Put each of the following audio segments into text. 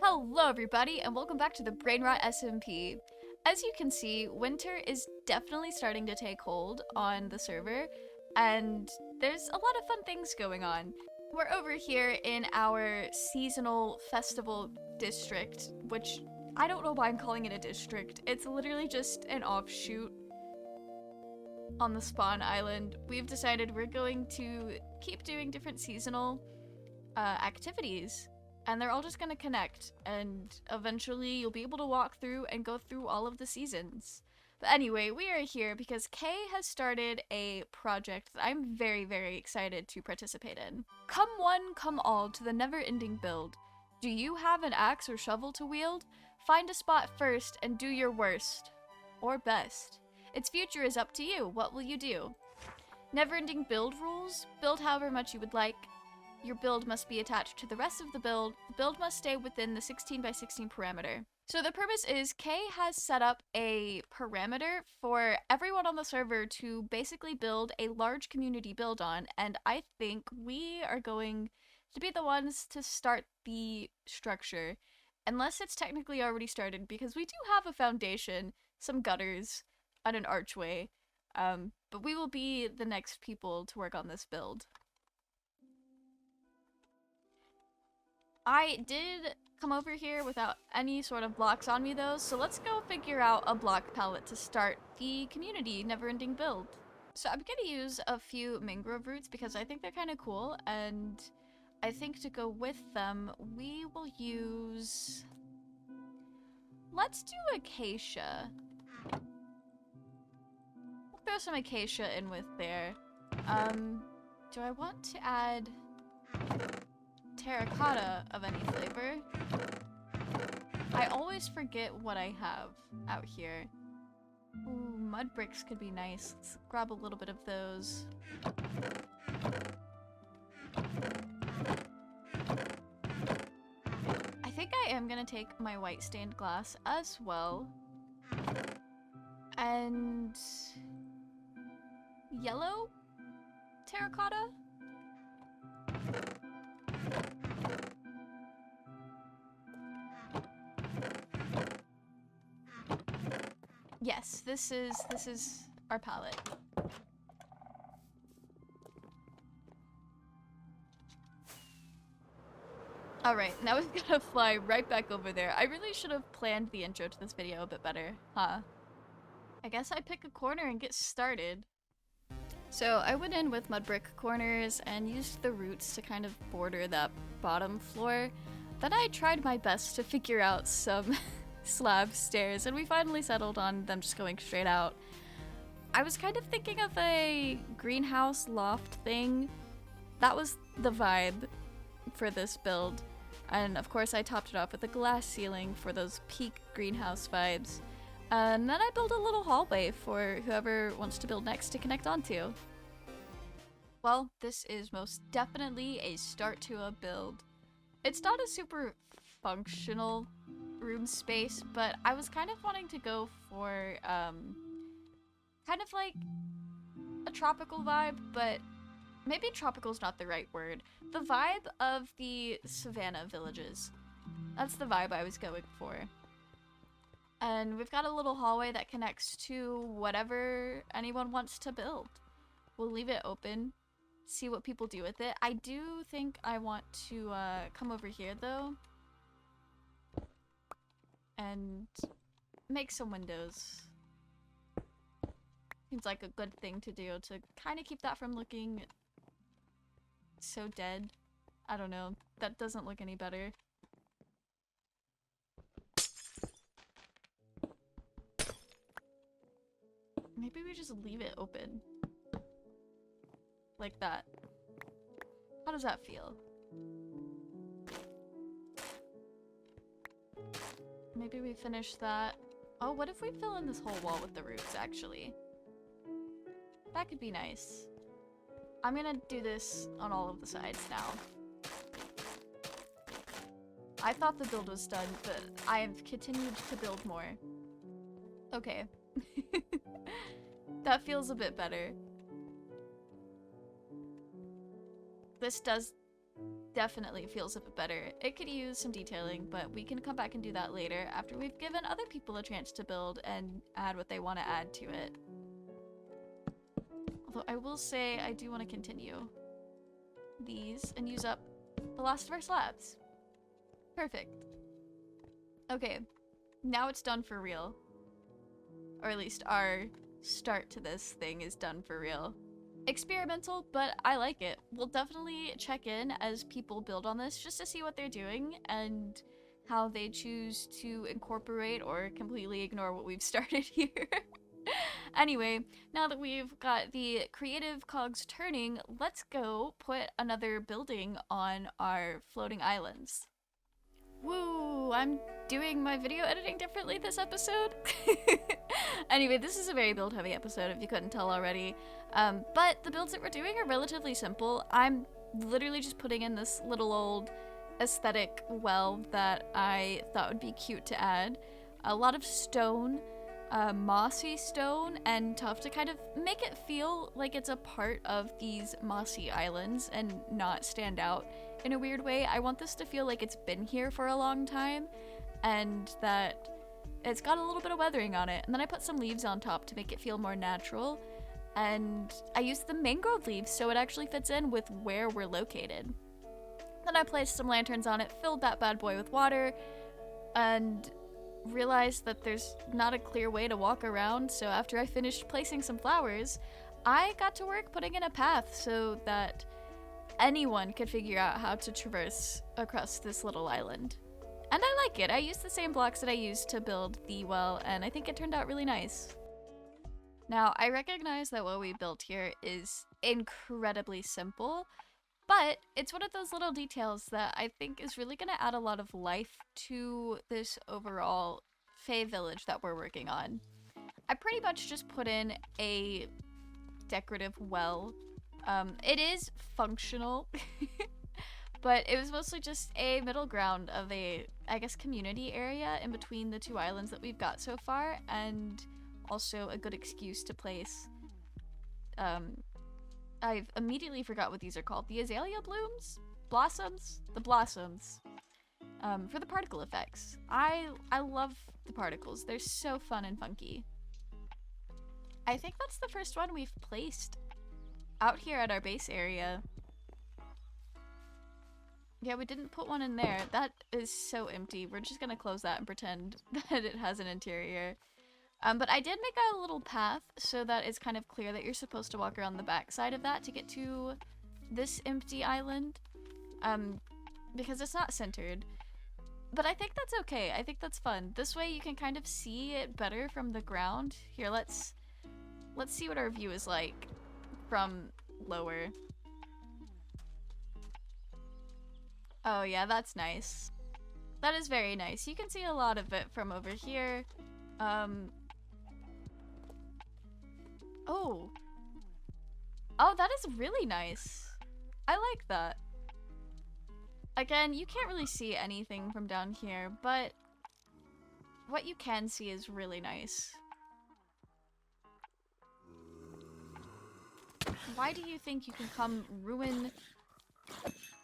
Hello everybody and welcome back to the Brainrot SMP. As you can see, winter is definitely starting to take hold on the server and there's a lot of fun things going on. We're over here in our seasonal festival district, which I don't know why I'm calling it a district. It's literally just an offshoot on the spawn island. We've decided we're going to keep doing different seasonal activities. And they're all just gonna connect, and eventually you'll be able to walk through and go through all of the seasons. But anyway, we are here because Kay has started a project that I'm very, very excited to participate in. Come one, come all to the never-ending build. Do you have an axe or shovel to wield? Find a spot first and do your worst. Or best. Its future is up to you. What will you do? Never-ending build rules. Build however much you would like. Your build must be attached to the rest of the build. The build must stay within the 16 by 16 parameter. So the purpose is Kay has set up a parameter for everyone on the server to basically build a large community build on, and I think we are going to be the ones to start the structure, unless it's technically already started, because we do have a foundation, some gutters, and an archway, but we will be the next people to work on this build. I did come over here without any sort of blocks on me though, so let's go figure out a block palette to start the community never-ending build. So I'm gonna use a few mangrove roots because I think they're kind of cool, and I think to go with them, we will use... Let's do acacia. We'll throw some acacia in with there. Do I want to add terracotta of any flavor? I always forget what I have out here. Ooh, mud bricks could be nice. Let's grab a little bit of those. I think I am gonna take my white stained glass as well. And yellow terracotta? Yes, this is our palette. Alright, now we've gotta fly right back over there. I really should have planned the intro to this video a bit better, huh? I guess I pick a corner and get started. So I went in with mud brick corners and used the roots to kind of border that bottom floor. Then I tried my best to figure out some slab stairs, and we finally settled on them just going straight out. I was kind of thinking of a greenhouse loft thing. That was the vibe for this build. And of course I topped it off with a glass ceiling for those peak greenhouse vibes. And then I built a little hallway for whoever wants to build next to connect onto. Well, this is most definitely a start to a build. It's not a super functional room space, but I was kind of wanting to go for kind of like a tropical vibe, but maybe tropical is not the right word. The vibe of the savannah villages. That's the vibe I was going for. And we've got a little hallway that connects to whatever anyone wants to build. We'll leave it open, see what people do with it. I do think I want to come over here though and make some windows. Seems like a good thing to do to kind of keep that from looking so dead. I don't know, that doesn't look any better. Maybe we just leave it open. Like that. How does that feel? Maybe we finish that. Oh, what if we fill in this whole wall with the roots, actually? That could be nice. I'm gonna do this on all of the sides now. I thought the build was done, but I have continued to build more. Okay. That feels a bit better. This does definitely feels a bit better. It could use some detailing, but we can come back and do that later after we've given other people a chance to build and add what they want to add to it. Although I will say I do want to continue these and use up the last of our slabs. Perfect. Okay, now it's done for real. Or at least our start to this thing is done for real. Experimental, but I like it. We'll definitely check in as people build on this just to see what they're doing and how they choose to incorporate or completely ignore what we've started here. Anyway, now that we've got the creative cogs turning, let's go put another building on our floating islands. Woo! I'm doing my video editing differently this episode. Anyway, this is a very build heavy episode if you couldn't tell already. But the builds that we're doing are relatively simple. I'm literally just putting in this little old aesthetic well that I thought would be cute to add. A lot of stone, mossy stone, and tough to kind of make it feel like it's a part of these mossy islands and not stand out in a weird way. I want this to feel like it's been here for a long time and that it's got a little bit of weathering on it. And then I put some leaves on top to make it feel more natural. And I used the mangrove leaves so it actually fits in with where we're located. Then I placed some lanterns on it, filled that bad boy with water, and realized that there's not a clear way to walk around. So after I finished placing some flowers, I got to work putting in a path so that anyone could figure out how to traverse across this little island. And I like it. I used the same blocks that I used to build the well, and I think it turned out really nice. Now, I recognize that what we built here is incredibly simple, but it's one of those little details that I think is really going to add a lot of life to this overall Fae village that we're working on. I pretty much just put in a decorative well. It is functional, but it was mostly just a middle ground of a, I guess, community area in between the two islands that we've got so far, and also a good excuse to place, I've immediately forgot what these are called. The azalea blooms? Blossoms? The blossoms. For the particle effects. I love the particles. They're so fun and funky. I think that's the first one we've placed out here at our base area. Yeah, we didn't put one in there. That is so empty. We're just gonna close that and pretend that it has an interior. But I did make a little path so that it's kind of clear that you're supposed to walk around the back side of that to get to this empty island. Because it's not centered. But I think that's okay. I think that's fun. This way you can kind of see it better from the ground. Here, let's see what our view is like from lower. Oh yeah, that's nice. That is very nice. You can see a lot of it from over here. Oh, that is really nice. I like that. Again, you can't really see anything from down here, but what you can see is really nice. Why do you think you can come ruin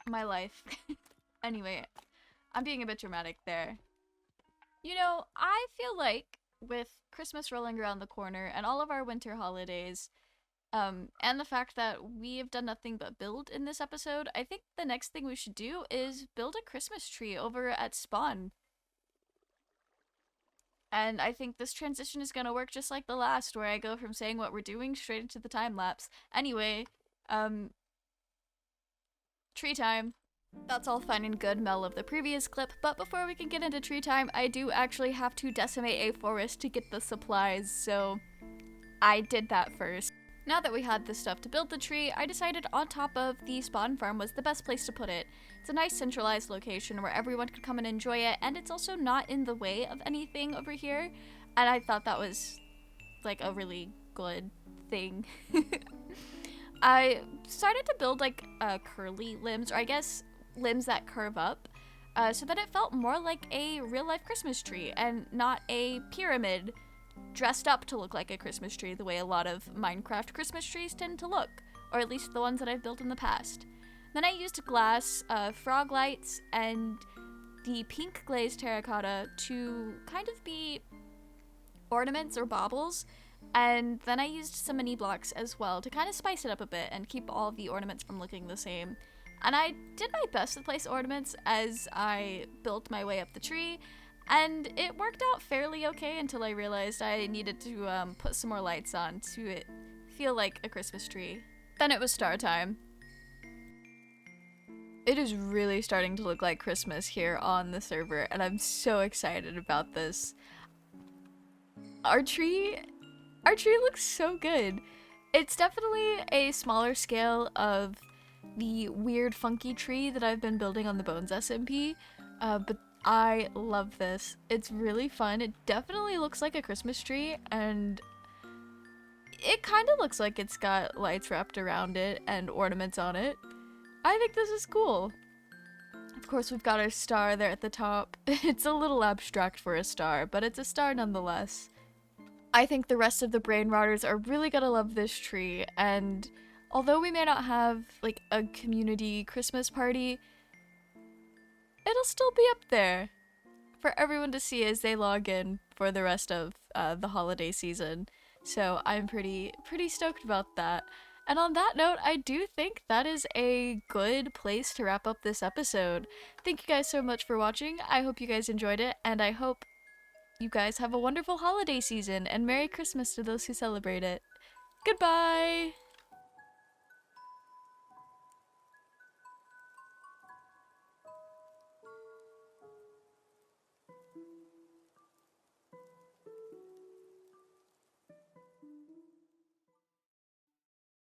my life? Anyway, I'm being a bit dramatic there. You know, I feel like with Christmas rolling around the corner and all of our winter holidays, and the fact that we have done nothing but build in this episode, I think the next thing we should do is build a Christmas tree over at Spawn. And I think this transition is gonna work just like the last, where I go from saying what we're doing straight into the time lapse. Anyway, tree time. That's all fine and good, Mel, of the previous clip, but before we can get into tree time, I do actually have to decimate a forest to get the supplies, so I did that first. Now that we had the stuff to build the tree, I decided on top of the spawn farm was the best place to put it. It's a nice centralized location where everyone could come and enjoy it, and it's also not in the way of anything over here, and I thought that was like a really good thing. I started to build like curly limbs, or I guess limbs that curve up, so that it felt more like a real-life Christmas tree and not a pyramid dressed up to look like a Christmas tree the way a lot of Minecraft Christmas trees tend to look, or at least the ones that I've built in the past. Then I used glass, frog lights, and the pink glazed terracotta to kind of be ornaments or baubles. And then I used some mini blocks as well to kind of spice it up a bit and keep all the ornaments from looking the same. And I did my best to place ornaments as I built my way up the tree, and it worked out fairly okay until I realized I needed to put some more lights on to it feel like a Christmas tree. Then it was star time. It is really starting to look like Christmas here on the server, and I'm so excited about this. Our tree looks so good. It's definitely a smaller scale of the weird funky tree that I've been building on the Bones SMP, but I love this. It's really fun. It definitely looks like a Christmas tree, and it kind of looks like it's got lights wrapped around it and ornaments on it. I think this is cool. Of course, we've got our star there at the top. It's a little abstract for a star, but it's a star nonetheless. I think the rest of the brain rotters are really gonna love this tree, and although we may not have like a community Christmas party, it'll still be up there for everyone to see as they log in for the rest of the holiday season. So I'm pretty stoked about that. And on that note, I do think that is a good place to wrap up this episode. Thank you guys so much for watching. I hope you guys enjoyed it, and I hope you guys have a wonderful holiday season, and Merry Christmas to those who celebrate it. Goodbye!